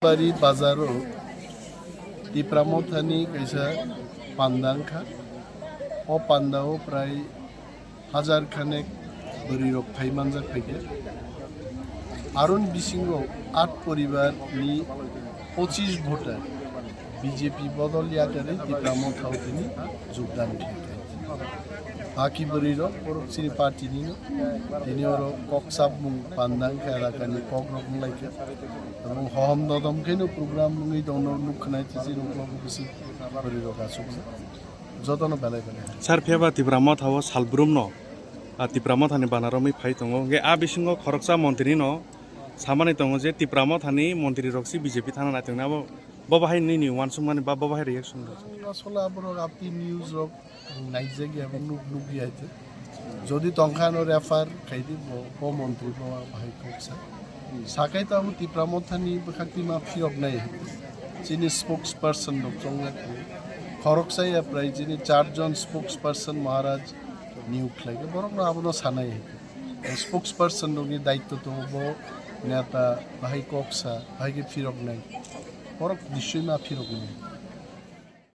बारी बाजारो तिप्रामथानी कैसा पांदांखा ओ पांदाओ प्राय 1000 खानेक बरिरक थाइमानजाक फैगे आरुन बिसिंगो 8 परिवारनि 25 भोटार बीजेपी बदल याकारे तिप्रामथावनि योगदान खालामो बाकी बरिरक बरकसिनि पार्टीनि दिनै अरो कक्साबमुं पांदांखा एलाकानि कग्रक लायके এবং হহম দদমকেনো প্রোগ্রাম মুই দন নুখনাইতে যে নকলক বিসি বরিরক আসুক যতন বেলাই বেলাই सार फेबा तिब्रामा थाव सालब्रुम न तिब्रामा थानि बानारमै फाइ दङ गे आ बिसिंग खरकसा मन्त्रि न सामानै दङ जे तिब्रामा थानि मन्त्रि रक्सि बीजेपी थाना नायथोंना बाहाय नि वानसुमानि बाहाय रिएक्शन আসলে আবার আপনি নিউজ রক নাইজে গিয়া নুক নুক গিয়াইতে যদি তংখানো রেফার খাইদি ব মন্ত্রী ব ভাই কক্সা সাকাই তো तिप्रामथानि बखाक्ति माफी अगनाय जिनि स्पोक्स पर्सन दं जंग खरकसाया प्राय जिनि 4 जन स्पोक्स पर्सन महाराज नियुक्त लागे बरक आबनो सानाय स्पोक्स पर्सन दंनि दायित्व तो ब नेता भाई कक्सा भाई के फिरगनाय बरक निश्चय मा फिरगनाय